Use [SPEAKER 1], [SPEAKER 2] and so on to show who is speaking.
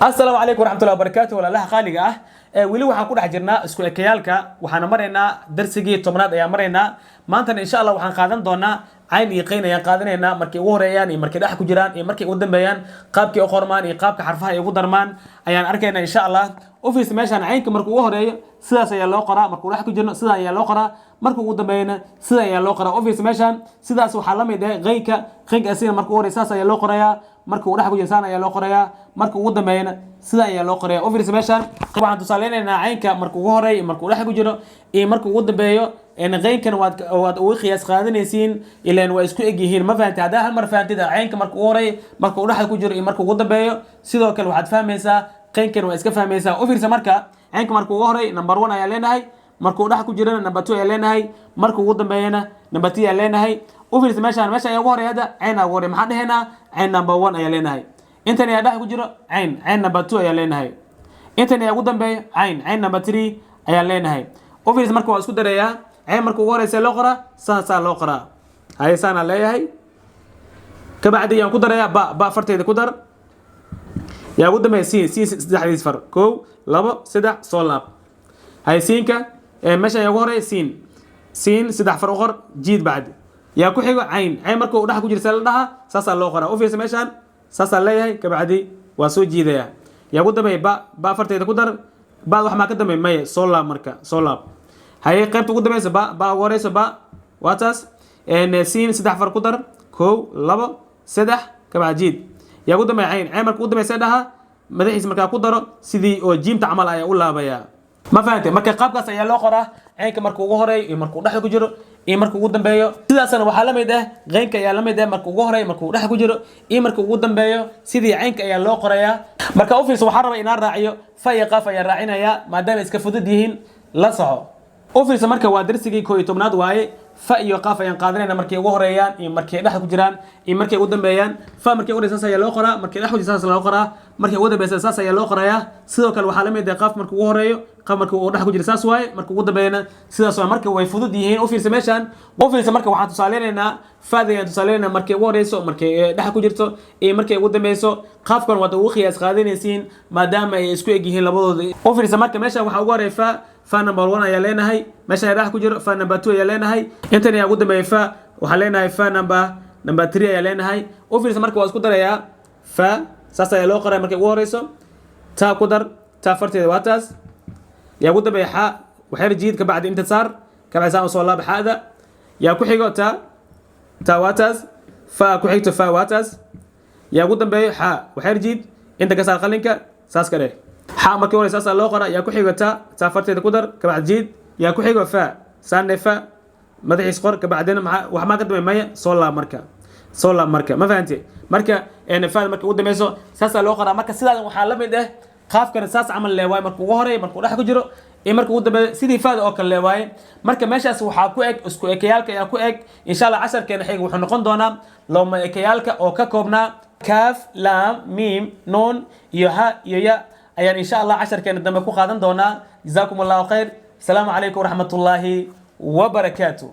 [SPEAKER 1] السلام عليكم ورحمة الله وبركاته ولا لها خالقة ولي waxaan ku dhex jirnaa isku ekayaalka waxaan mareynaa darsigii 10aad ayaan mareynaa maanta insha Allah waxaan qaadan doonaa cayn iyo qeyn ayaan qaadanaynaa markii ugu horeeyaan iyo markii dhex ku jiraan iyo markii ugu dambeeyaan qaabkii u qormaan iyo qaabka xarfaha ay ugu darmaan ayaan arkaynaa insha Allah office meeshan caynka markii ugu horeeyo sidaas ayaa loo qoraa markii dhex ku jirno sidaa ayaa loo qoraa markii ugu dambeeyana sidaa ayaa loo qoraa office meeshan sidaas waxa la mid ah qeynka asina markii ugu horeeyay saas ayaa loo qorayaa markii uu dhex ku jirsaan ayaa loo qorayaa markii ugu dambeeyana sida ayaa loo qorayaa office meeshan waxaan tusaaleynaynaa caynka markii ugu horeeyay markii uu dhex ku jiro iyo markii ugu dambeeyo qeynkan waad ugu qiyaas qaadanaysiin ilaan waa isku eg yihiin ma fahanti hadaa hal mar fahanti caynka markii ugu horeeyay markii uu dhex ku jiro iyo markii ugu dambeeyo sidoo kale waxaad fahmaysaa qeynkan waa iska fahmaysaa office marka caynka markii ugu horeeyay number 1 ayaa leenahay markii uu dhex ku jirana number 2 ayaa leenahay markii ugu dambeeyana number 3 ayaa leenahay office meeshan ayaa ugu horeeyay cayn ugu horeeyay maxaa dhahaynaa cayn number 1 ayaa leenahay intan ayaa dhex ku jiro cayn number 2 ayaa leenahay intan ayaa ugu dambeeyo cayn number 3 ayaa leenahay office marka waa isku dareeyaa cayn marka ugu horeeyay loo qoraa saasaa loo qoraa haysaana leeyahay ka bacdi aan ku dareeyaa ba farteeda ku dar yaa ugu dambeeyo siin saddexdiis far 1 2 3 soo laab haysiinka meesha ayaa ugu horeeyay siin saddex far u qor jiid bacdi yaa ku xigo cayn marka uu dhex ku jirsa la dhaha saasaa loo qoraa office meeshan saasaa leeyahay ka bacdi waa soo jiidaya yaa ugu dambeeya ba farteeda ku dar ba wax ma ka dambeeya maya soo laab marka soo laab haye qaybta ugu dambaysa ba ugu horeysa ba waa taas siin saddex far ku dar 1 2 3 ka bacdi jiid yaa ugu dambeeya cayn marka ugu dambaysa dhaha madaxiisa marka ku daro sidii oo jiimta camal ayaa u laabaya ma fahanteen marka qaabkaas ayaa loo qoraa caynka marka ugu horeeyo iyo marka uu dhex ku jiro iyo marka ugu dambeeyo sidaasna waxa la mid ah qeynka ayaa la mid ah marka ugu horeeyo marka uu dhex ku jiro iyo marka ugu dambeeyo sidii caynka ayaa loo qorayaa marka office waxa rabaa inaan raaciyo fa iyo qaaf ayaa raacinaya maadaama iska fudud yihiin la soco office marka waa darsigii 11aad waaye fa iyo qaaf ayaan qaadanayna markii ugu horeeyaan iyo markii dhex ku jiraan iyo markii ugu dambeeyaan fa markii ugu horeeyay saas ayaa loo qoraa markii dhex ku jiraan saas loo qoraa markii ugu dambeeyay saas ayaa loo qorayaa sidoo kale waxa la mid ah qaaf markii ugu horeeyo qaaf markii uu dhex ku jiro saas waaye markii ugu dambeeyana sidaas waa markii way fudud yihiin office meeshan office marka waxaan tusaaleynaynaa faadayaan tusaaleynaynaa markii ugu horeyso markii dhex ku jirto iyo markii ugu dambeeyso qaafkan waad ugu qiyaas qaadanaysiin maadaama ay isku eg yihiin labadooda office marka meeshan waxa ugu horeeya fa number 1 ayaa leenahay meesha dhex ku jiro fa number 2 ayaa leenahay intan ayaa ugu dambeeya fa waxa leenahay fa number 3 ayaa leenahay office marka waa isku darayaa fa saas ayaa loo qoraa markii ugu horeyso ta ku dar ta farteeda waa taas yaa ugu dambeeya xa waxay jiid ka bacdi inta saar ka bacdi saan soo laab xaada yaa ku xigo ta waa taas fa ku xigto fa waa taas yaa ugu dambeeyo xa waxay jiid inta ka saar qalinka saas kale xa markii hore saas loo qoraa yaa ku xigo ta farteeda ku dar ka bacdi jiid yaa ku xigo fa saane fa madaxiis qor ka bacdina wax ma ka dambeeyo maya soo laab marka ma fahanti marka fa markii ugu dambeeyso saas loo qoraa marka sidaas waxa la mid ah qaafkan saas camal leewaay markii ugu horeeyay markii dhex ku jiro ee markii ugu dambeeyay sidii faada oo kale leewaay marka meeshaas waxa ku eg isku ekayaalka ayaa ku eg insha Allah casharkeena xiga wuxuu noqon doonaa looma ekayaalka oo ka koobnaa kaaf laam miim noon iyo ha iyo ya ayaan insha Allah casharkeena dambe ku qaadan doonaa jazaakumullahu khayr السلام عليكم ورحمة الله وبركاته.